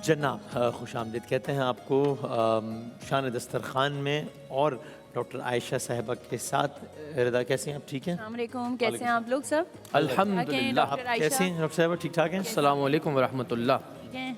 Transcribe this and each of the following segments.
जनाब खुशामदीद कहते हैं आपको शान दस्तरखान में और डॉक्टर आयशा साहिबा के साथ। रिदा कैसे हैं आप? ठीक हैं? अस्सलाम वालेकुम, कैसे हैं आप लोग सब? अल्हम्दुलिल्लाह। डॉक्टर आप कैसे हैं डॉक्टर साहिबा? ठीक ठाक हैं? अस्सलाम वालेकुम व रहमतुल्लाह। ठीक हैं?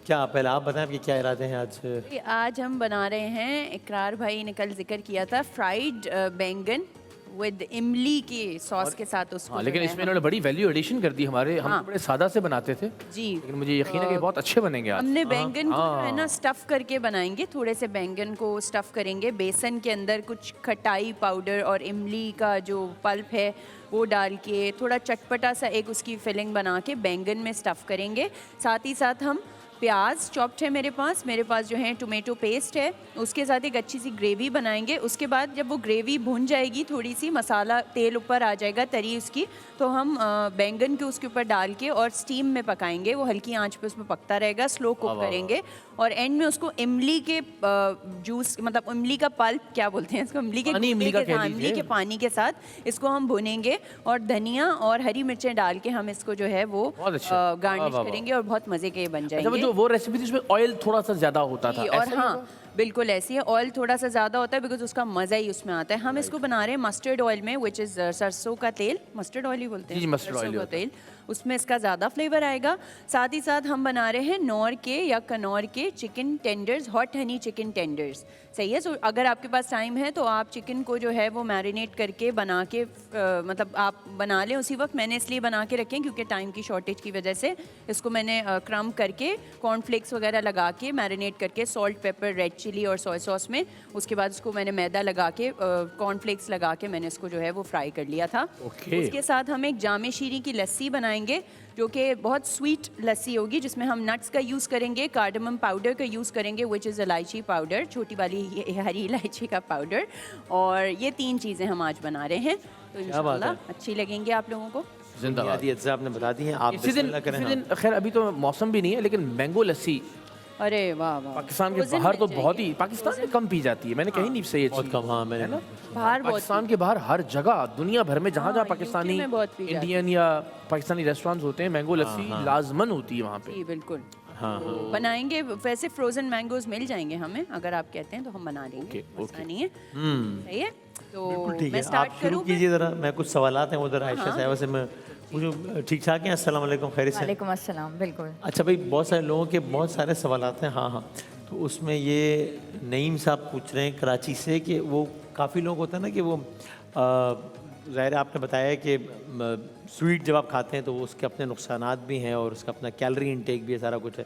क्या पहले आप बताएं आपके क्या इरादे हैं आज? आज हम बना रहे हैं, इकरार भाई ने कल जिक्र किया था, फ्राइड बैंगन विद इमली के सॉस के साथ उसको। हाँ, लेकिन इसमें इन्होंने बड़ी वैल्यू एडिशन कर दी हमारे। हम हाँ। तो बड़े सादा से बनाते थे जी, लेकिन मुझे यकीन है कि बहुत अच्छे बनेंगे आज। हमने बैंगन को जो है ना हाँ। स्टफ़ करके बनाएंगे। थोड़े से बैंगन को स्टफ़ करेंगे, बेसन के अंदर कुछ खटाई पाउडर और इमली का जो पल्प है वो डाल के थोड़ा चटपटा सा एक उसकी फिलिंग बना के बैंगन में स्टफ़ करेंगे। साथ ही साथ हम प्याज चॉप्ड है मेरे पास जो है टोमेटो पेस्ट है, उसके साथ एक अच्छी सी ग्रेवी बनाएंगे। उसके बाद जब वो ग्रेवी भुन जाएगी, थोड़ी सी मसाला तेल ऊपर आ जाएगा तरी उसकी, तो हम बैंगन के उसके ऊपर डाल के और स्टीम में पकाएंगे। वो हल्की आंच पे उसमें पकता रहेगा, स्लो कुक करेंगे। और एंड में उसको इमली के जूस, मतलब इमली का पल्प क्या बोलते हैं इसको, इमली के पानी, इमली का कह इमली लीजिए। के पानी के साथ इसको हम भुनेंगे और धनिया और हरी मिर्चें डाल के हम इसको जो है वो बहुत अच्छा। गार्निश वाह, वाह, करेंगे और बहुत मज़े के ये बन अच्छा, जाएंगे। वो रेसिपी थी उसमें ऑयल थोड़ा सा ज्यादा होता था। जी, और हाँ बिल्कुल ऐसी है, ऑयल थोड़ा सा ज़्यादा होता है बिकॉज उसका मज़ा ही उसमें आता है। हम इसको बना रहे हैं मस्टर्ड ऑयल में, विच इज़ सरसों का तेल, मस्टर्ड ऑयल ही बोलते हैं। जी, mustard सरसों oil ही का होता है। तेल, उसमें इसका ज़्यादा फ्लेवर आएगा। साथ ही साथ हम बना रहे हैं नौर के या कनौर के chicken tenders, hot Honey chicken tenders. सही है। सो अगर आपके पास टाइम है तो आप चिकन को जो है वो मैरिनेट करके बना के मतलब आप बना लें उसी वक्त। मैंने इसलिए बना के रखें क्योंकि टाइम की शॉर्टेज की वजह से इसको मैंने क्रम्ब करके कॉर्नफ्लेक्स वगैरह लगा के मैरिनेट करके, सॉल्ट पेपर रेड चिली और सोया सॉस में, उसके बाद उसको मैंने मैदा लगा के कॉर्नफ्लेक्स लगा के मैंने इसको जो है वो फ्राई कर लिया था। ओके। उसके साथ हम एक जामे शीरी की लस्सी बनाएंगे जो कि बहुत स्वीट लस्सी होगी, जिसमें हम नट्स का यूज़ करेंगे, कार्डमम पाउडर का यूज़ करेंगे विच इज़ इलायची पाउडर, छोटी वाली हरी इलायची का पाउडर। और ये 3 चीज़ें हम आज बना रहे हैं, तो इंशाल्लाह अच्छी लगेंगी आप लोगों को। जिंदाबाद। बुनियादी अज्जा आपने बता दी हैं, आप इसी दिन बिस्मिल्लाह करें। इसी दिन खैर अभी तो मौसम भी नहीं है, लेकिन मैंगो लस्सी अरे वाह वाह, पाकिस्तान के Frozen बाहर तो मिल बहुत ही, जाएंगे। पाकिस्तान में कम पी जाती है। मैंने कहीं नहीं से ये बहुत चीज़ कम, हाँ मैंने है ना। बाहर बहुत पाकिस्तान के बाहर हर जगह दुनिया भर में जहाँ हाँ, पाकिस्तानी UK में बहुत पी जाती है। इंडियन या पाकिस्तानी रेस्टोरेंट्स होते हैं, मैंगो लस्सी लाजमन होती है वहाँ पे। जी बिल्कुल। हाँ, तो बनाएंगे। वैसे फ्रोजन मैंगोज मिल जाएंगे हमें, अगर आप कहते हैं तो हम बना देंगे, मसला नहीं है। सही है, तो बिल्कुल ठीक मैं है। स्टार्ट आप शुरू करूँ? कीजिए ज़रा, मैं कुछ सवालात हैं उधर आयशा साहिबा से मैं पूछूं। ठीक ठाक हैं? अस्सलाम वालेकुम, खैरियत से? वालेकुम अस्सलाम। बिल्कुल। अच्छा भाई, बहुत सारे लोगों के बहुत सारे सवालात हैं। हाँ हाँ, तो उसमें ये नईम साहब पूछ रहे हैं कराची से कि वो काफ़ी लोग होता है ना कि वो ज़ाहिर है आपने बताया कि स्वीट जब आप खाते हैं तो उसके अपने नुकसानात भी हैं और उसका अपना कैलोरी इनटेक भी है, सारा कुछ है।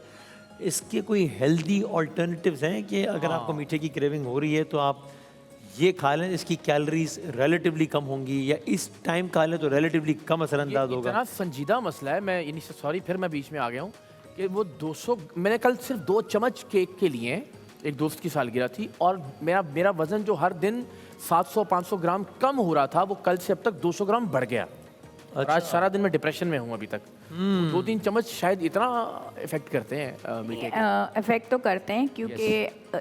इसके कोई हेल्दी ऑल्टरनेटिव्स हैं कि अगर आपको मीठे की क्रेविंग हो रही है तो आप ये खा लें, इसकी कैलोरीज रिलेटिवली कम होंगी, या इस टाइम खा लें तो रिलेटिवली कम असरअंदाज ये होगा? इतना संजीदा मसला है। मैं यानी सॉरी, फिर मैं बीच में आ गया हूँ कि वो 200 मैंने कल सिर्फ 2 चम्मच केक के लिए, एक दोस्त की सालगिरह थी, और मेरा वज़न जो हर दिन 700-500 ग्राम कम हो रहा था, वो कल से अब तक 200 ग्राम बढ़ गया। और आज सारा दिन मैं डिप्रेशन में हूँ अभी तक। 2-3 चम्मच शायद इतना इफेक्ट करते हैं मीठे के। इफ़ेक्ट तो करते हैं क्योंकि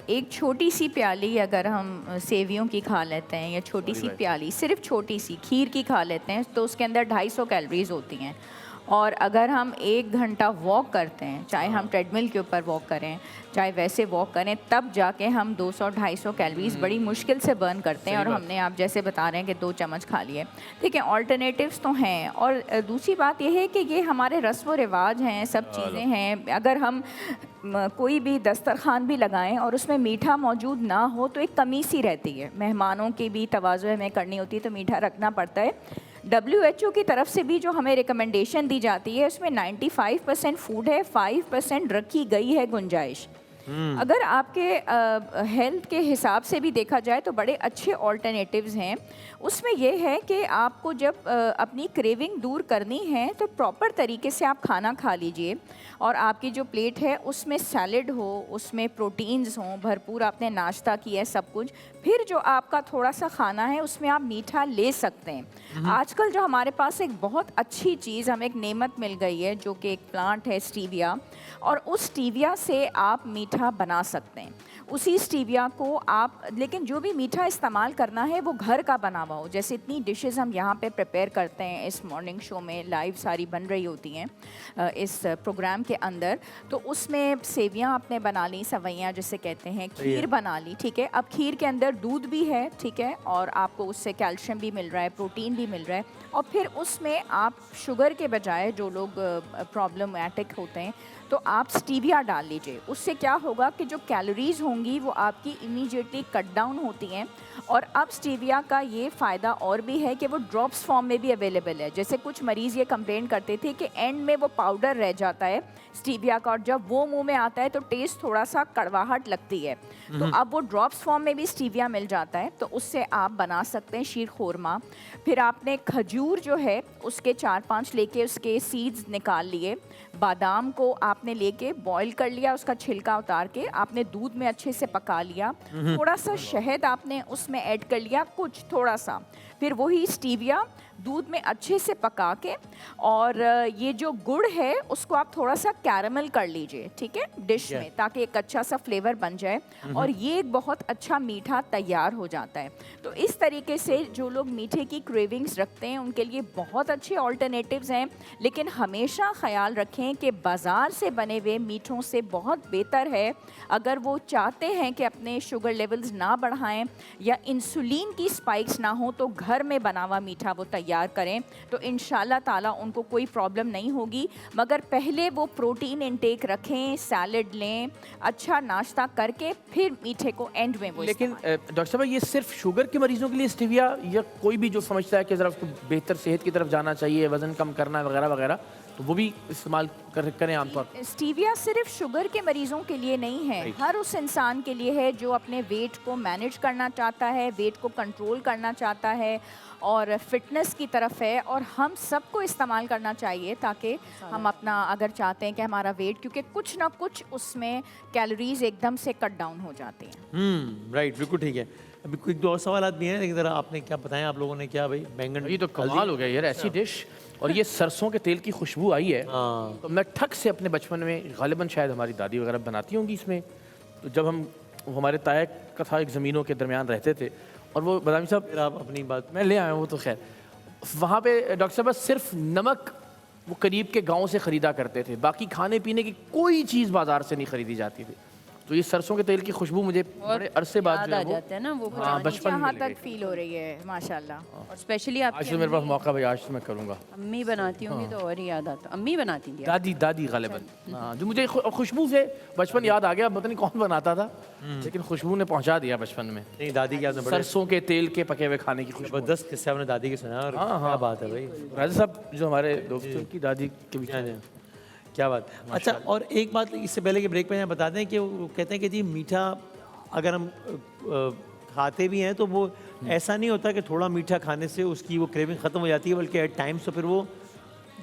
एक छोटी सी प्याली अगर हम सेवियों की खा लेते हैं, या छोटी सी प्याली सिर्फ छोटी सी खीर की खा लेते हैं, तो उसके अंदर 250 कैलोरीज होती हैं। और अगर हम 1 घंटा वॉक करते हैं, चाहे हम ट्रेडमिल के ऊपर वॉक करें चाहे वैसे वॉक करें, तब जाके हम 200-250 कैलोरीज बड़ी मुश्किल से बर्न करते हैं। और हमने आप जैसे बता रहे हैं कि 2 चम्मच खा लिए। ठीक है, ऑल्टरनेटिव्स तो हैं। और दूसरी बात यह है कि ये हमारे रस्म व रिवाज हैं, सब चीज़ें हैं। अगर हम कोई भी दस्तरखान भी लगाएं और उसमें मीठा मौजूद ना हो तो एक कमी सी रहती है। मेहमानों की भी तवाज़ुन हमें करनी होती है तो मीठा रखना पड़ता है। WHO की तरफ से भी जो हमें रिकमेंडेशन दी जाती है उसमें 95% फूड है, 5% रखी गई है गुंजाइश। अगर आपके हेल्थ के हिसाब से भी देखा जाए तो बड़े अच्छे ऑल्टरनेटिव्स हैं। उसमें यह है कि आपको जब अपनी क्रेविंग दूर करनी है तो प्रॉपर तरीके से आप खाना खा लीजिए, और आपकी जो प्लेट है उसमें सैलेड हो, उसमें प्रोटीन्स हों, भरपूर आपने नाश्ता किया है सब कुछ, फिर जो आपका थोड़ा सा खाना है उसमें आप मीठा ले सकते हैं। आजकल जो हमारे पास एक बहुत अच्छी चीज़, हमें एक नेमत मिल गई है जो कि एक प्लांट है स्टीविया, और उस स्टीविया से आप मीठा बना सकते हैं। उसी स्टीविया को आप, लेकिन जो भी मीठा इस्तेमाल करना है वो घर का बना हुआ हो। जैसे इतनी डिशेस हम यहाँ पे प्रिपेयर करते हैं, इस मॉर्निंग शो में लाइव सारी बन रही होती हैं इस प्रोग्राम के अंदर, तो उसमें सेवियाँ आपने बना ली, सवैयाँ जिसे कहते हैं, खीर बना ली, ठीक है। अब खीर के अंदर दूध भी है, ठीक है, और आपको उससे कैल्शियम भी मिल रहा है, प्रोटीन भी मिल रहा है, और फिर उसमें आप शुगर के बजाय, जो लोग प्रॉब्लमेटिक होते हैं, तो आप स्टीविया डाल लीजिए। उससे क्या होगा कि जो कैलोरीज होंगी वो आपकी इमीडिएटली कट डाउन होती हैं। और अब स्टीविया का ये फ़ायदा और भी है कि वो ड्रॉप्स फॉर्म में भी अवेलेबल है। जैसे कुछ मरीज़ ये कंप्लेन करते थे कि एंड में वो पाउडर रह जाता है स्टीविया का, और जब वो मुंह में आता है तो टेस्ट थोड़ा सा कड़वाहट लगती है। तो अब वो ड्रॉप्स फॉर्म में भी स्टीविया मिल जाता है, तो उससे आप बना सकते हैं शीर खोरमा। फिर आपने खजूर जो है उसके 4-5 लेके उसके सीड्स निकाल लिए। बादाम को आपने लेके बॉईल कर लिया, उसका छिलका उतार के आपने दूध में अच्छे से पका लिया। थोड़ा सा शहद आपने उसमें ऐड कर लिया, कुछ थोड़ा सा, फिर वही स्टीविया दूध में अच्छे से पका के, और ये जो गुड़ है उसको आप थोड़ा सा कैरामल कर लीजिए, ठीक है, डिश में, ताकि एक अच्छा सा फ्लेवर बन जाए और ये एक बहुत अच्छा मीठा तैयार हो जाता है। तो इस तरीके से जो लोग मीठे की क्रेविंग्स रखते हैं उनके लिए बहुत अच्छे ऑल्टरनेटिव्स हैं, लेकिन हमेशा ख्याल रखें कि बाज़ार से बने हुए मीठों से बहुत बेहतर है, अगर वो चाहते हैं कि अपने शुगर लेवल्स ना बढ़ाएं या इंसुलिन की स्पाइक्स ना हो, तो घर में बना हुआ मीठा वो तैयार करें, तो इंशाल्लाह ताला उनको कोई प्रॉब्लम नहीं होगी। मगर पहले वो प्रोटीन इनटेक रखें, सैलड लें, अच्छा नाश्ता करके फिर मीठे को एंड में वो। लेकिन डॉक्टर साहब, ये सिर्फ शुगर के मरीजों के लिए स्टीविया, या कोई भी जो समझता है कि ज़रा उसको बेहतर सेहत की तरफ जाना चाहिए, वज़न कम करना है वगैरह वगैरह, तो वो भी इस्तेमाल करें आमतौर पर? स्टीविया सिर्फ शुगर के मरीजों के लिए नहीं है, हर उस इंसान के लिए है जो अपने वेट को मैनेज करना चाहता है, वेट को कंट्रोल करना चाहता है और फिटनेस की तरफ है, और हम सबको इस्तेमाल करना चाहिए ताकि हम अपना, अगर चाहते हैं कि हमारा वेट, क्योंकि कुछ ना कुछ उसमें कैलोरीज एकदम से कट डाउन हो जाती हैं। राइट, बिल्कुल ठीक है। अभी कोई 2 और सवाल भी हैं, लेकिन ज़रा आपने क्या बताया, आप लोगों ने क्या भाई बैंगन, ये तो कमाल हो गया यार, ऐसी डिश, और ये सरसों के तेल की खुशबू आई है। हाँ। तो मैं ठक से अपने बचपन में, गालिबन शायद हमारी दादी वगैरह बनाती होंगी इसमें, तो जब हम, हमारे ताया का था एक ज़मीनों के दरमियान रहते थे, और वो बदामी साहब, फिर आप अपनी बात मैं ले आया हूँ, वो तो खैर वहाँ पे डॉक्टर साहब बस सिर्फ नमक वो करीब के गांव से ख़रीदा करते थे, बाकी खाने पीने की कोई चीज़ बाज़ार से नहीं खरीदी जाती थी। तो ये सरसों के तेल की खुशबू मुझे बड़े अरसे बाद याद जो आ है वो, जाता है ना वो हाँ, बचपन में यहाँ मिल तक गई। फील हो रही है माशाल्लाह। और स्पेशली आज आपकी तो मेरे पास मौका भाई, आज तो मैं करूँगा। अम्मी बनाती होंगी तो और ही याद आता। अम्मी बनाती थी दादी दादी गालिबन, हाँ, जो मुझे खुशबू से बचपन याद आ गया, पता नहीं कौन बनाता था, लेकिन खुशबू ने पहुँचा दिया बचपन में। नहीं, दादी के आपने बड़े सरसों के तेल के पके हुए खाने की खुशबू। ज़बरदस्त किस्से आपने दादी के सुना, और क्या बात है भाई, राजा साहब जो हमारे दोस्त थे, उनकी दादी के भी क्या बात है। अच्छा, और एक बात इससे पहले के ब्रेक में यहाँ बता दें कि वो कहते हैं कि जी मीठा अगर हम खाते भी हैं तो वो ऐसा नहीं होता कि थोड़ा मीठा खाने से उसकी वो क्रेविंग ख़त्म हो जाती है, बल्कि एट टाइम्स तो फिर वो,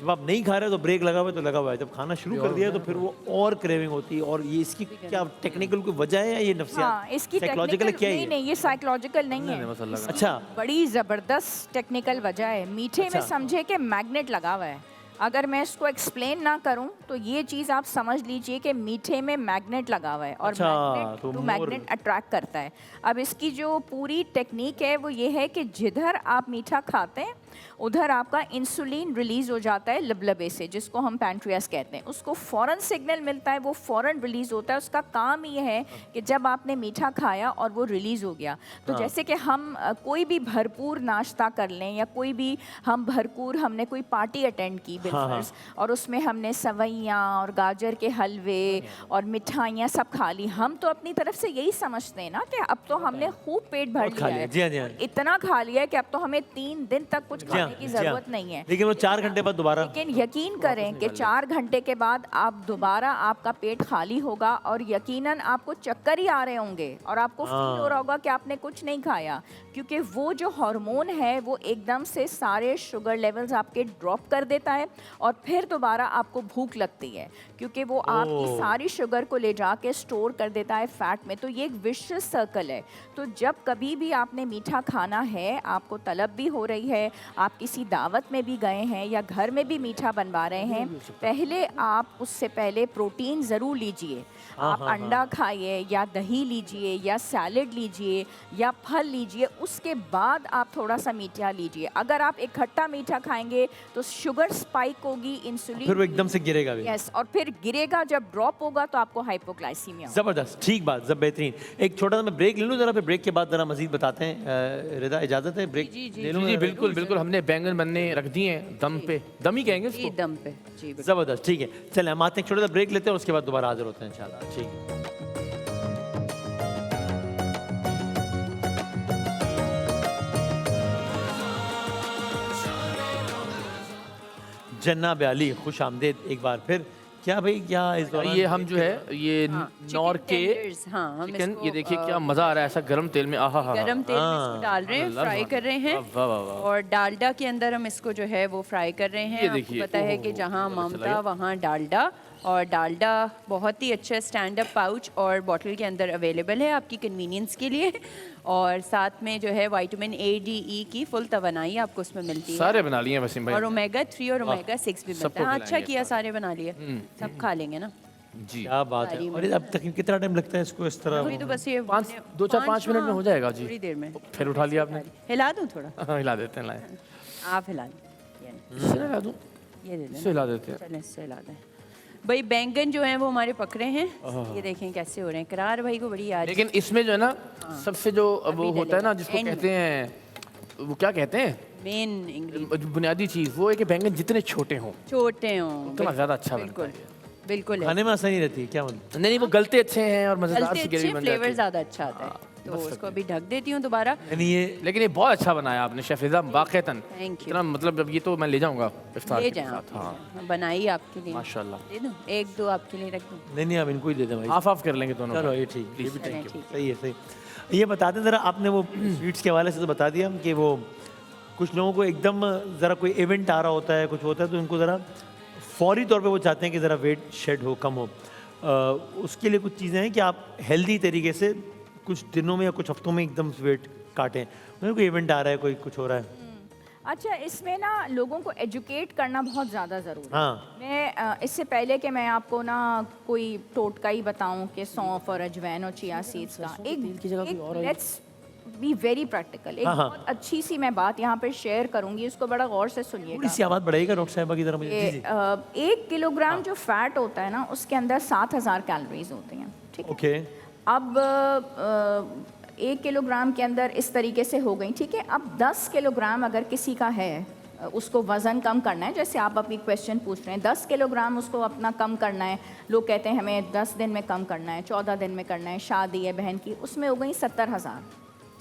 जब आप नहीं खा रहे तो ब्रेक लगा हुआ है तो लगा हुआ है, जब खाना शुरू कर दिया तो फिर वो और क्रेविंग होती है। और ये इसकी क्या टेक्निकल कोई वजह है या ये हाँ, नफ्सियात, इसकी साइकोलॉजिकल क्या है नहीं ये? नहीं, ये साइकोलॉजिकल नहीं है, अच्छा, बड़ी ज़बरदस्त टेक्निकल वजह है। मीठे में समझे कि मैग्नेट लगा हुआ है। अगर मैं इसको एक्सप्लेन ना करूं तो ये चीज़ आप समझ लीजिए कि मीठे में मैग्नेट लगा हुआ है, और अच्छा, मैग्नेट तो टू मैग्नेट अट्रैक्ट करता है। अब इसकी जो पूरी टेक्निक है वो ये है कि जिधर आप मीठा खाते हैं उधर आपका इंसुलिन रिलीज़ हो जाता है लबलबे से, जिसको हम पैंक्रियास कहते हैं। उसको फ़ौरन सिग्नल मिलता है, वो फ़ौरन रिलीज़ होता है। उसका काम ये है कि जब आपने मीठा खाया और वो रिलीज़ हो गया, तो जैसे कि हम कोई भी भरपूर नाश्ता कर लें, या कोई भी हम भरपूर, हमने कोई पार्टी अटेंड की बिलफर्ज, और उसमें हमने सवैयाँ और गाजर के हलवे और मिठाइयाँ सब खा ली, हम तो अपनी तरफ से यही समझते हैं ना कि अब तो हमने खूब पेट भर लिया है, जी हाँ, जी हाँ। इतना खा लिया है कि अब तो हमें 3 दिन तक कुछ जी हाँ, खाने की जी हाँ। ज़रूरत नहीं है। लेकिन वो 4 घंटे बाद दोबारा, लेकिन यकीन करें कि 4 घंटे के बाद आप दोबारा, आपका पेट खाली होगा और यकीनन आपको चक्कर ही आ रहे होंगे, और आपको फील हो रहा होगा कि आपने कुछ नहीं खाया, क्योंकि वो जो हार्मोन है वो एकदम से सारे शुगर लेवल्स आपके ड्रॉप कर देता है, और फिर दोबारा आपको भूख लगती है, क्योंकि वो आपकी सारी शुगर को ले जाके स्टोर कर देता है फैट में। तो ये एक विशियस सर्कल है। तो जब कभी भी आपने मीठा खाना है, आपको तलब भी हो रही है, आप किसी दावत में भी गए हैं या घर में भी मीठा बनवा रहे हैं, पहले आप उससे पहले प्रोटीन ज़रूर लीजिए। आप अंडा खाइए या दही लीजिए या सैलेड लीजिए या फल लीजिए, उसके बाद आप थोड़ा सा मीठा लीजिए। अगर आप एक खट्टा मीठा खाएंगे तो शुगर स्पाइक होगी, इंसुलिन फिर वो एकदम से गिरेगा भी। यस, और फिर गिरेगा, जब ड्रॉप होगा तो आपको हाइपोग्लाइसीमिया होगा। जबरदस्त, ठीक बात, जब बेहतरीन। एक छोटा सा मैं ब्रेक ले लूँ जरा, फिर ब्रेक के बाद जरा मजीद बताते हैं। रिदा इजाजत है ब्रेक ले लूँ? जी बिल्कुल बिल्कुल, हमने बैंगन बनने रख दिए हैं दम पे, दम ही कहेंगे जी इसको। दम पे जी बिल्कुल। जबरदस्त, ठीक है। चलें हम आते हैं, छोटा सा ब्रेक लेते हैं और उसके बाद दोबारा हाजिर होते हैं इंशाल्लाह। ठीक है। जन्नाब अली, खुश आमदेद एक बार फिर। क्या भाई, क्या इस दौरान ये हम जो है ये नॉर के हाँ, हम चिकन, इसको, ये देखिए क्या मज़ा आ रहा है ऐसा गरम तेल में। आहा हा, गरम तेल में इसको डाल रहे हैं, अल्लाह फ्राई कर रहे हैं। वाह वाह वाह। और डालडा के अंदर हम इसको जो है वो फ्राई कर रहे हैं। ये आपको देखिए, पता है कि जहाँ ममता वहाँ डालडा, और डालडा बहुत ही अच्छा स्टैंड अप पाउच और बॉटल के अंदर अवेलेबल है आपकी कन्वीनियंस के लिए। और साथ में जो है विटामिन A, D, E की फुल तवानाई आपको उसमें मिलती है। सारे बना लिए हैं वसीम भाई। और ओमेगा 3 और ओमेगा 6 भी मिलता सबको है। हाँ, अच्छा खिलाएंगे किया, सारे बना लिए, सब खा लेंगे ना। जी क्या बात है। और ये अब तक कितना टाइम लगता है इसको इस तरह? अभी तो बस ये 5 मिनट में हो जाएगा जी। थोड़ी देर में। फिर उठा लिया आपने? हिला दूँ थोड़ा? हाँ, हिला देते हैं, लाए आप हिला लें। इससे हिला दूं, ये दे दें। इससे हिला देते हैं। चलें, इससे हिला दें। भाई बैंगन जो हैं वो हमारे पकड़े हैं, ये देखें कैसे हो रहे हैं। करार भाई को बड़ी याद। लेकिन इसमें जो है ना सबसे जो वो होता है ना जिसको End कहते हैं, वो क्या कहते हैं, मेन इंग्रेडिएंट बुनियादी चीज़ वो है कि बैंगन जितने छोटे हों छोटे हों उतना ज़्यादा अच्छा बनता बिल्कुल है। बिल्कुल है। खाने में आसानी रहती है क्या मतलब? नहीं, वो गलते अच्छे हैं और मज़ेदार गलते सी अच्छे ग्रेवी बन फ्लेवर जाती है। ज़्यादा अच्छा आता है। तो उसको अभी ढक देती हूँ दोबारा। यानी ये लेकिन ये बहुत अच्छा बनाया आपने शेफ रिज़ा, वाक़तन। Thank you। इतना मतलब अब ये तो मैं ले जाऊंगा इफ्तार ले के जाएं साथ। आप, हाँ बनाई आपके लिए। माशाल्लाह। दे दूँ, 1-2 आपके लिए रख दूँ। नहीं, आप इनको ही दे दें भाई। हाफ हाफ कर लेंगे दोनों। चलो ये ठीक, ये भी चलें, ठीक है, ठीक है। सही है, सही। ये बता दें ज़रा, आपने वो स्वीट्स के हवाले से तो बता दिया कि वो कुछ लोगों को एकदम ज़रा कोई इवेंट आ रहा होता है, कुछ होता है, तो उनको ज़रा फौरी तौर पे वो चाहते हैं कि ज़रा वेट शेड हो, कम हो। उसके लिए कुछ चीज़ें हैं कि आप हेल्दी तरीके से कुछ दिनों में या कुछ हफ्तों में एकदम वेट काटें। मतलब कोई इवेंट आ रहा है, कोई कुछ हो रहा है। अच्छा, इसमें ना लोगों को एजुकेट करना बहुत ज़्यादा ज़रूरी है। हाँ। मैं इससे पहले कि मैं आपको ना कोई टोटका ही बताऊं कि सौंफ और अजवाइन और चिया सीड्स का एक लेट्स बी वेरी प्रैक्टिकल, एक बहुत अच्छी सी मैं बात यहाँ पे शेयर करूंगी, उसको बड़ा गौर से थोड़ी सुनिएगा। सी आवाज़ बढ़ाइएगा डॉक्टर साहिबा की तरह मुझे। जी, जी। 1 किलोग्राम जो फैट होता है ना, उसके अंदर 7000 कैलोरीज होती हैं, ठीक है। ओके। अब 1 किलोग्राम के अंदर इस तरीके से हो गई, ठीक है। अब 10 किलोग्राम अगर किसी का है, उसको वज़न कम करना है, जैसे आप अभी क्वेश्चन पूछ रहे हैं, 10 किलोग्राम उसको अपना कम करना है। लोग कहते हैं हमें 10 दिन में कम करना है, 14 दिन में करना है, शादी है बहन की, उसमें हो गई 70,000,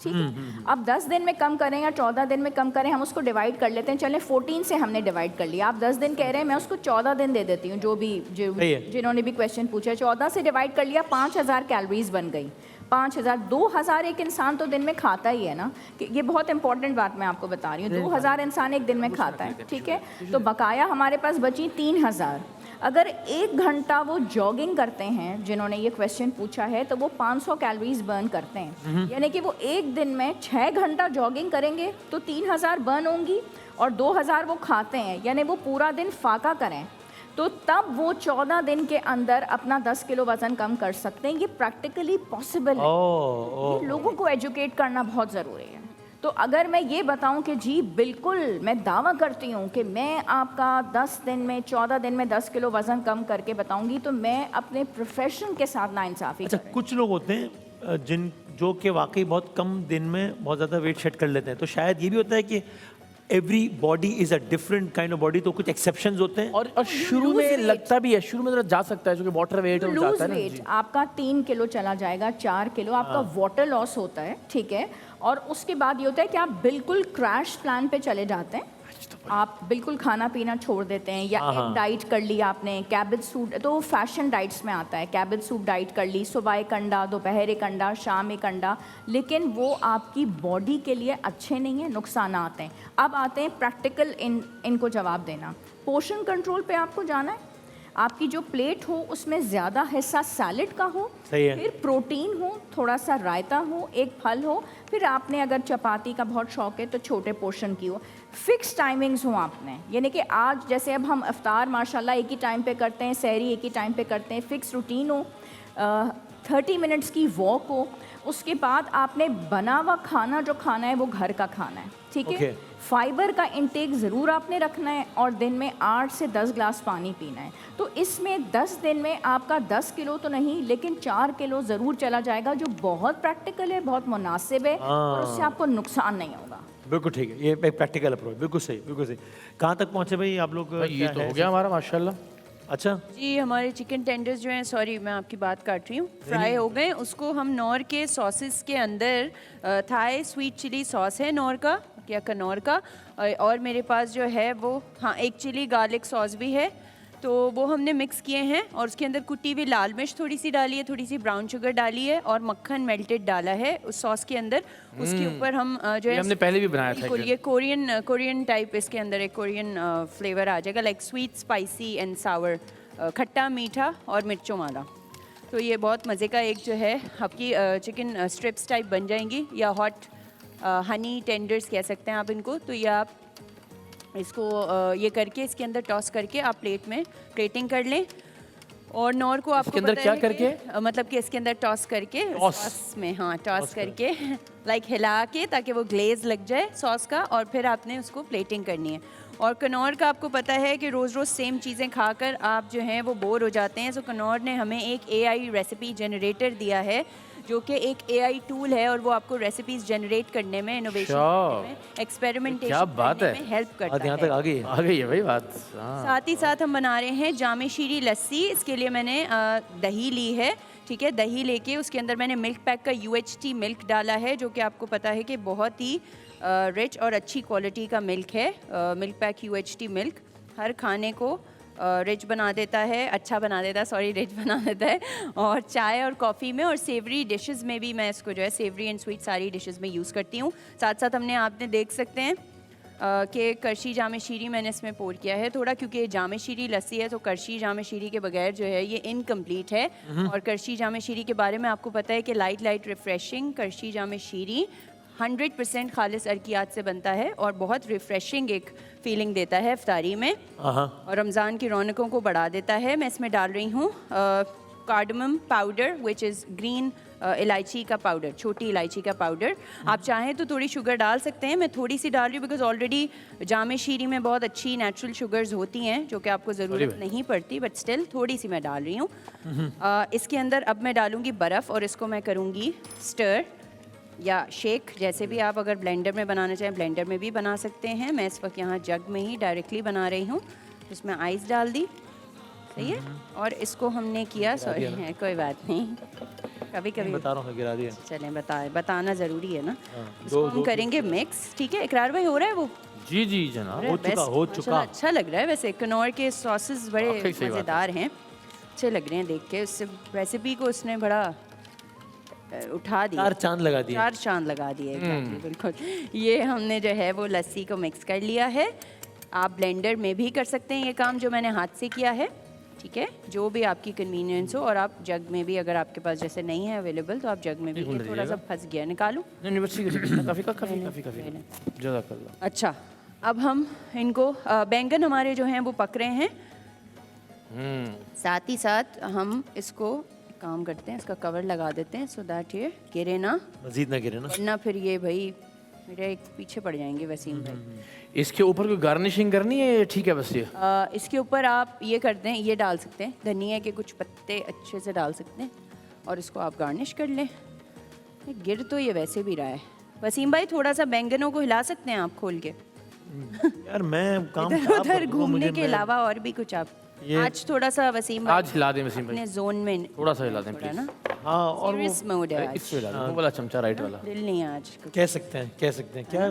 ठीक है। अब 10 दिन में कम करें या 14 दिन में कम करें, हम उसको डिवाइड कर लेते हैं। चलें 14 से हमने डिवाइड कर लिया। आप 10 दिन कह रहे हैं, मैं उसको 14 दिन दे देती हूँ। जिन्होंने भी क्वेश्चन पूछा, 14 से डिवाइड कर लिया, 5000 कैलोरीज बन गई। 5000, 2000 एक इंसान तो दिन में खाता ही है ना। कि ये बहुत इंपॉर्टेंट बात मैं आपको बता रही हूँ, 2000 इंसान एक दिन में खाता है, ठीक है। तो बकाया हमारे पास बची 3000। अगर 1 घंटा वो जॉगिंग करते हैं, जिन्होंने ये क्वेश्चन पूछा है, तो वो 500 कैलोरीज बर्न करते हैं। यानी कि वो एक दिन में 6 घंटा जॉगिंग करेंगे तो 3000 बर्न होंगी, और 2000 वो खाते हैं, यानी वो पूरा दिन फाका करें तो तब वो 14 दिन के अंदर अपना 10 किलो वजन कम कर सकते हैं। ये प्रैक्टिकली पॉसिबल है। ये लोगों को एजुकेट करना बहुत ज़रूरी है। तो अगर मैं ये बताऊं कि जी बिल्कुल मैं दावा करती हूं कि मैं आपका 10 दिन में 14 दिन में 10 किलो वज़न कम करके बताऊंगी, तो मैं अपने प्रोफेशन के साथ नाइंसाफ़ी कर अच्छा, रही हूं। कुछ लोग होते हैं जो कि वाकई बहुत कम दिन में बहुत ज़्यादा वेट शेड कर लेते हैं, तो शायद ये भी होता है कि every body is a different kind of body, तो कुछ एक्सेप्शंस होते हैं। और शुरू में लगता भी है, शुरू में जा सकता है क्योंकि वाटर वेट हो लूज जाता है ना वेट जी। आपका 3 किलो चला जाएगा, 4 किलो आपका वाटर लॉस होता है, ठीक है। और उसके बाद ये होता है कि आप बिल्कुल क्रैश प्लान पे चले जाते हैं, आप बिल्कुल खाना पीना छोड़ देते हैं, या एग डाइट कर ली आपने, कैबेज सूप, तो फैशन डाइट्स में आता है, कैबेज सूप डाइट कर ली, सुबह एक अंडा, दोपहर एक अंडा, शाम एक अंडा, लेकिन वो आपकी बॉडी के लिए अच्छे नहीं है, नुकसान आते हैं। अब आते हैं प्रैक्टिकल इनको जवाब देना। पोषण कंट्रोल पे आपको जाना है। आपकी जो प्लेट हो उसमें ज़्यादा हिस्सा सैलेड का हो, सही है। फिर प्रोटीन हो, थोड़ा सा रायता हो, एक फल हो, फिर आपने अगर चपाती का बहुत शौक है तो छोटे पोर्शन की हो। फिक्स टाइमिंग्स हो आपने, यानी कि आज जैसे अब हम इफ्तार माशाल्लाह एक ही टाइम पे करते हैं, सहरी एक ही टाइम पे करते हैं, फिक्स रूटीन हो, 30 मिनट्स की वॉक हो, उसके बाद आपने बना हुआ खाना जो खाना है वो घर का खाना है, ठीक है। Okay. फाइबर का इंटेक ज़रूर आपने रखना है और दिन में 8 से 10 ग्लास पानी पीना है। तो इसमें 10 दिन में आपका 10 किलो तो नहीं लेकिन 4 किलो ज़रूर चला जाएगा, जो बहुत प्रैक्टिकल है, बहुत मुनासिब है और उससे आपको नुकसान नहीं होगा। बिल्कुल ठीक है, ये एक प्रैक्टिकल अप्रोच, बिल्कुल सही, बिल्कुल सही। कहाँ तक पहुँचे भाई आप लोग? भाई ये क्या तो है? हो गया हमारा माशाल्लाह। अच्छा, जी हमारे चिकन टेंडर्स जो हैं, सॉरी मैं आपकी बात काट रही हूँ, फ्राई हो गए। उसको हम नौर के सॉसेस के अंदर, थाई स्वीट चिली सॉस है नौर का या कनौर का, और मेरे पास जो है वो हाँ एक चिली गार्लिक सॉस भी है, तो वो हमने मिक्स किए हैं और उसके अंदर कुटी हुई लाल मिर्च थोड़ी सी डाली है, थोड़ी सी ब्राउन शुगर डाली है और मक्खन मेल्टेड डाला है उस सॉस के अंदर। उसके ऊपर हम जो ये है हमने पहले भी बनाया था बिल्कुल, एक ये कोरियन टाइप, इसके अंदर एक कोरियन फ्लेवर आ जाएगा, लाइक स्वीट स्पाइसी एंड सावर, खट्टा मीठा और मिर्चों वाला। तो ये बहुत मज़े का एक जो है आपकी चिकन स्ट्रिप्स टाइप बन जाएंगी, या हॉट हनी टेंडर्स कह सकते हैं आप इनको। तो ये आप इसको ये करके इसके अंदर टॉस करके आप प्लेट में प्लेटिंग कर लें। और नौर को आपको इसके अंदर पता क्या है करके? मतलब कि इसके अंदर टॉस करके टॉस? सॉस में, हाँ टॉस करके लाइक हिला के ताकि वो ग्लेज लग जाए सॉस का, और फिर आपने उसको प्लेटिंग करनी है। और कनौर का आपको पता है कि रोज़ रोज़ सेम चीज़ें खाकर आप जो हैं वो बोर हो जाते हैं। सो कनौर ने हमें एक AI रेसिपी जनरेटर दिया है, जो कि एक AI टूल है और वो आपको रेसिपीज जनरेट करने में, इनोवेशन अच्छा। करने में, एक्सपेरिमेंटेशन क्या बात करने है। में हेल्प करता बात यहाँ है। तक आ गई है। आ गई है भाई बात। हाँ। साथ ही साथ हम बना रहे हैं जामे शीरी लस्सी। इसके लिए मैंने दही ली है, ठीक है। दही लेके उसके अंदर मैंने मिल्क पैक का UHT मिल्क डाला है, जो कि आपको पता है कि बहुत ही रिच और अच्छी क्वालिटी का मिल्क है। मिल्क पैक UHT मिल्क हर खाने को रिच बना देता है, अच्छा बना देता है, सॉरी रिच बना देता है। और चाय और कॉफ़ी में और सेवरी डिशेस में भी मैं इसको जो है सेवरी एंड स्वीट सारी डिशेस में यूज़ करती हूँ। साथ साथ हमने, आपने देख सकते हैं कि करशी जामे शीरी मैंने इसमें पोर किया है थोड़ा, क्योंकि ये जामे शीरी लस्सी है, तो करशी जामे शीरी के बगैर जो है ये इनकम्प्लीट है। और करशी जामे शीरी के बारे में आपको पता है कि लाइट रिफ़्रेशिंग करशी जामे शीरी 100% खालिस अरकियात से बनता है और बहुत रिफ़्रेशिंग एक फीलिंग देता है इफ्तारी में, और रमज़ान की रौनकों को बढ़ा देता है। मैं इसमें डाल रही हूँ cardamom powder, which is green इलायची का पाउडर, छोटी इलायची का पाउडर। आप चाहें तो थोड़ी शुगर डाल सकते हैं, मैं थोड़ी सी डाल रही हूँ बिकॉज ऑलरेडी जामे शीरी में बहुत अच्छी नेचुरल शुगर्स होती हैं जो कि आपको ज़रूरत नहीं पड़ती, बट स्टिल थोड़ी सी मैं डाल रही हूँ। इसके अंदर अब मैं डालूँगी बर्फ़ और इसको मैं करूँगी स्टर या शेक, जैसे भी आप अगर ब्लेंडर में बनाना चाहें ब्लेंडर में भी बना सकते हैं। मैं इस वक्त यहाँ जग में ही डायरेक्टली बना रही हूँ। इसमें आइस डाल दी, सही है। और इसको हमने किया, सॉरी है कोई बात नहीं, कभी कभी बता रहा हूँ, गिरा दिया। चलें, बताना ज़रूरी है ना। हाँ, इसको हम करेंगे मिक्स, ठीक है। इकरार भाई हो रहा है वो? जी जी जनाब। हो चुका, Best, हो माशाल्लाह चुका। अच्छा लग रहा है वैसे। कनौर के सॉसेस बड़े वाकई सही बात है। मज़ेदार हैं, अच्छे लग रहे हैं देख के। उससे रेसिपी को उसने बड़ा उठा दिया, 4 चांद लगा दिए। 4 चांद लगा दिए, exactly, बिल्कुल। ये हमने जो है वो लस्सी को मिक्स कर लिया है। आप ब्लेंडर में भी कर सकते हैं ये काम जो मैंने हाथ से किया है, ठीक है, जो भी आपकी कन्वीनियंस हो। और आप जग में भी, अगर आपके पास जैसे नहीं है अवेलेबल, तो आप जग में भी। ये थोड़ा सा फंस गया, निकालूं? नहीं बच्ची काफ़ी जज़ाकल्लाह। अच्छा, अब हम इनको बैंगन हमारे जो हैं वो पक रहे हैं। साथ ही साथ हम इसको काम करते हैं, इसका कवर लगा देते हैं सो दैट ये गिरे ना, मजीद ना गिरे ना। वरना फिर ये भाई मेरे एक पीछे पड़ जाएंगे वसीम भाई। इसके ऊपर कोई गार्निशिंग करनी है, ये ठीक है बस ये? इसके ऊपर आप ये कर दें, ये डाल सकते हैं, धनिया के कुछ पत्ते अच्छे से डाल सकते हैं और इसको आप गार्निश कर लें। गिर तो ये वैसे भी रहा है। वसीम भाई थोड़ा सा बैंगनों को हिला सकते हैं आप खोल के? यार मैं काम इधर खराब उधर कर दूंगा, घूमने मुझे के मैं- अलावा और भी कुछ आप ये- आज थोड़ा सा वसीम भाई आज हिला दें वसीम भाई, अपने जोन में थोड़ा सा हिला दें थोड़ा प्लीज। ना हाँ, और वो सीरियस मोड है आज। इससे हिला दें, वो वाला चमचा राइट वाला। दिल नहीं है आज कुछ, कह सकते हैं क्या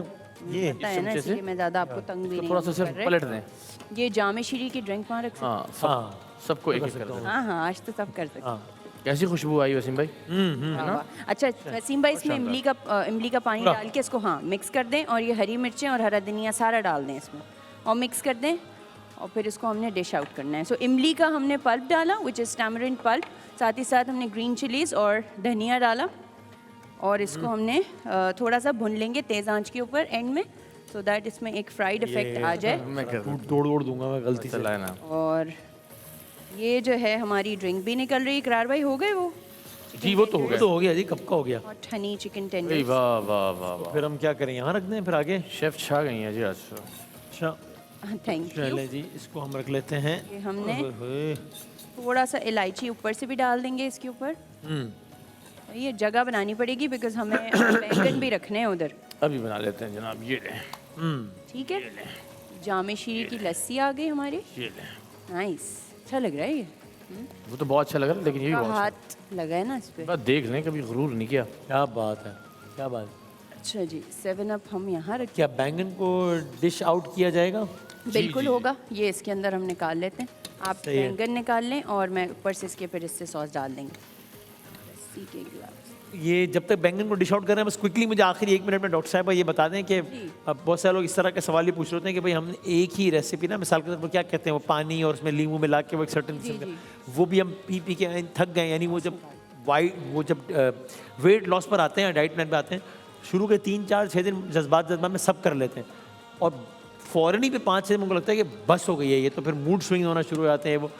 ये पता है ना, चमचे से? इसलिए मैं ज़्यादा आपको तंग भी नहीं थोड़ा सा सिर्फ कर रहे। पलट दें। ये जामे शीरी की ड्रिंक वहाँ रख सकते हाँ हाँ सबको एक एक कर दें। हाँ हाँ, आज तो सब कर सकते हैं। हाँ कैसी खुशबू आई वसीम भाई? वाह, वाह। अच्छा वसीम भाई, इसमें इमली का पानी डाल के इसको हाँ मिक्स कर दें, और ये हरी मिर्चें और हरा धनिया सारा डाल दें इसमें और मिक्स कर दें। और फिर इसको हमने डिश आउट करना है। सो इमली का हमने पल्प डाला विच इज़ टैमरिंड पल्प, साथ ही साथ हमने ग्रीन चिलीज़ और धनिया डाला और इसको हमने थोड़ा सा भून लेंगे तेज़ आंच के ऊपर एंड में, सो दैट इसमें एक फ्राइड इफेक्ट आ जाए। मैं कर रहा हूँ तोड़ दूंगा मैं गलती से। चला है ना। और ये जो है हमारी ड्रिंक भी निकल रही है। इकरार भाई हो गए वो जी वो तो हो वो गया। तो हो गया जी, कब का हो गया। हॉट हनी चिकन अरे टेंडर। वाह वाह वाह वाह, फिर हम क्या करें, यहाँ रख दें फिर आगे। शेफ छा गई हैं जी आज तो। अच्छा थैंक यू। चले जी, इसको हम रख लेते हैं। ये हमने ओए होए। थोड़ा सा इलायची ऊपर से भी डाल देंगे इसके ऊपर। ये जगह बनानी पड़ेगी बिकॉज हमें बैंगन भी रखने हैं उधर। अभी बना लेते हैं जनाब, ये लें ठीक है, जामे शीरी की लस्सी आ गई हमारी। ये लें। नाइस, अच्छा लग रहा है ये। वो तो बहुत अच्छा लग रहा है लेकिन ये भी बहुत अच्छा हाथ लगा है ना इस पे। है। बस देख लें, कभी गुरूर नहीं किया। क्या बात है, क्या बात है। अच्छा जी, 7 अप हम यहाँ रख। क्या बैंगन को डिश आउट किया जाएगा? बिल्कुल होगा, ये इसके अंदर हम निकाल लेते हैं। आप सही है। बैंगन निकाल लें और मैं ऊपर से इसके फिर इससे सॉस डाल देंगे। लस्सी के गिलास। ये जब तक बैंगन को डिश आउट कर रहे हैं, बस क्विकली मुझे आखिरी 1 मिनट में डॉक्टर साहब ये बता दें कि अब बहुत सारे लोग इस तरह के सवाल ही पूछ रहे होते हैं कि भाई हमने एक ही रेसिपी ना, मिसाल के तौर पर क्या कहते हैं वो पानी और उसमें नींबू मिला के वो एक सर्टन किस्म का, वो भी हम पी के थक गए। यानी वो जब वेट लॉस पर आते हैं, डाइट प्लान पे आते हैं, शुरू के 3, 4, 6 दिन जज्बात में सब कर लेते हैं और फ़ौरन ही पे 5-6 दिन उनको लगता है कि बस हो गई है ये, तो फिर मूड स्विंग होना शुरू हो जाते हैं वो।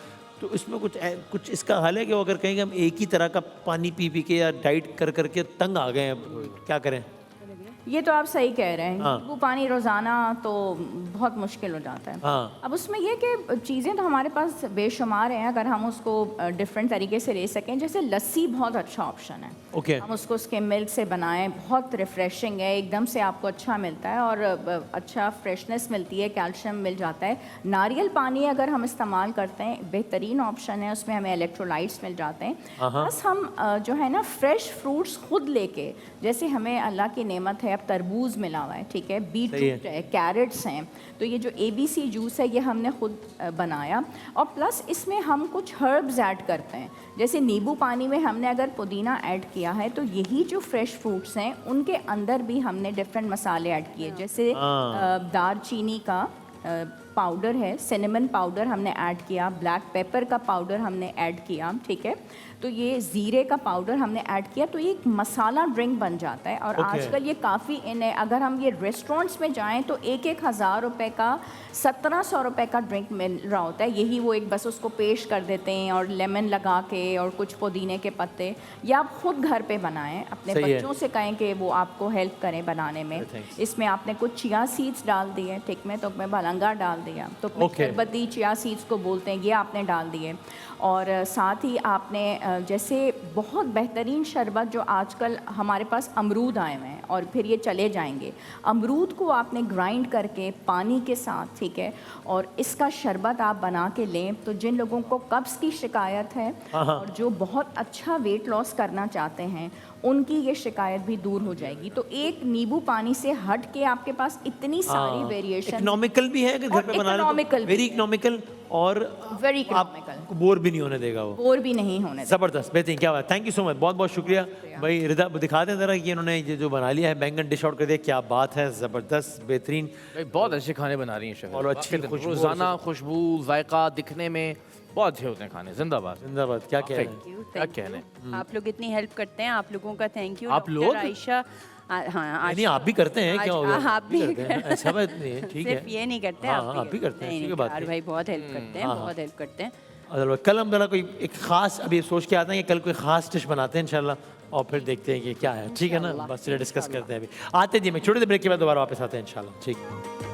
तो इसमें कुछ इसका हल है कि वो अगर कहें कि हम एक ही तरह का पानी पी के या डाइट कर करके तंग आ गए हैं, क्या करें? ये तो आप सही कह रहे हैं। हाँ। नींबू पानी रोज़ाना तो बहुत मुश्किल हो जाता है। हाँ। अब उसमें ये कि चीज़ें तो हमारे पास बेशुमार हैं, अगर हम उसको डिफरेंट तरीके से ले सकें। जैसे लस्सी बहुत अच्छा ऑप्शन है। ओके। हम उसको उसके मिल्क से बनाएं, बहुत रिफ़्रेशिंग है, एकदम से आपको अच्छा मिलता है और अच्छा फ्रेशनेस मिलती है, कैल्शियम मिल जाता है। नारियल पानी अगर हम इस्तेमाल करते हैं, बेहतरीन ऑप्शन है, उसमें हमें इलेक्ट्रोलाइट्स मिल जाते हैं। बस हम जो है ना फ्रेश फ्रूट्स खुद लेके, जैसे हमें अल्लाह की नेमत है, अब तरबूज मिला हुआ है, ठीक है, बीटरूट है, कैरेट्स हैं, तो ये जो ABC जूस है ये हमने खुद बनाया और प्लस इसमें हम कुछ हर्ब्स ऐड करते हैं। जैसे नींबू पानी में हमने अगर पुदीना ऐड किया है तो यही जो फ्रेश फ्रूट्स हैं उनके अंदर भी हमने डिफरेंट मसाले ऐड किए, जैसे दालचीनी का पाउडर है, सिनेमन पाउडर हमने ऐड किया, ब्लैक पेपर का पाउडर हमने ऐड किया, ठीक है, तो ये ज़ीरे का पाउडर हमने ऐड किया, तो ये एक मसाला ड्रिंक बन जाता है। और आजकल ये काफ़ी इन है, अगर हम ये रेस्टोरेंट्स में जाएं तो 1-1 हज़ार रुपये का 1700 रुपये का ड्रिंक मिल रहा होता है। यही वो एक बस उसको पेश कर देते हैं और लेमन लगा के और कुछ पुदीने के पत्ते, या आप खुद घर पे बनाएं, अपने बच्चों से कहें कि वो आपको हेल्प करें बनाने में। इसमें आपने कुछ चिया सीड्स डाल दिए, ठीक में, तो मैं बलंगा डाल दिया, तो शरबती चिया सीड्स को बोलते हैं, ये आपने डाल दिए। और साथ ही आपने जैसे बहुत बेहतरीन शरबत जो आजकल हमारे पास अमरूद आए हुए हैं और फिर ये चले जाएंगे, अमरूद को आपने ग्राइंड करके पानी के साथ, ठीक है, और इसका शरबत आप बना के लें, तो जिन लोगों को कब्ज़ की शिकायत है और जो बहुत अच्छा वेट लॉस करना चाहते हैं उनकी ये शिकायत भी दूर हो जाएगी। तो एक नींबू पानी से हट के आपके पास इतनी सारी वेरिएशन, इकोनॉमिकल भी है अगर घर पे बना रहे तो, वेरी इकोनॉमिकल और वेरी आपको इकोनॉमिकल, बोर भी नहीं होने देगा वो। बोर भी नहीं होने देगा। जबरदस्त, बेहतरीन, क्या बात, थैंक यू सो मच, बहुत बहुत शुक्रिया भाई। रिदा दिखा दें ज़रा कि इन्होंने ये जो बना लिया है बैंगन डिश आउट कर दिया, क्या बात है, ज़बरदस्त, बेहतरीन। भाई बहुत अच्छे खाने बना रही हैं शेफ, और अच्छी खुशबू, रोजाना खुशबू, जायका, दिखने में बहुत अच्छे होते हैं खाने। जिंदाबाद जिंदाबाद, क्या कह रहे हैं। क्या कहने। आप लोग इतनी हेल्प करते हैं, आप लोगों का थैंक यू। आप लोग? आयशा, हाँ नहीं आप भी करते हैं, क्या हो गया, आप भी करते हैं, ऐसा बात नहीं है, ठीक है, सिर्फ ये नहीं करते, हाँ, आप भी करते हैं, नहीं, ठीक है, नहीं, बात है। भाई बहुत हेल्प करते हैं, बहुत हेल्प करते हैं। अदरवाइज कल हम जरा कोई एक खास अभी सोच के आते हैं कि कल कोई खास डिश बनाते हैं इंशाल्लाह, और फिर देखते हैं कि क्या है, ठीक है ना, बस डिस्कस करते हैं। अभी आते हैं जी, मैं छोटे से ब्रेक के बाद दोबारा वापस आते हैं इंशाल्लाह, ठीक।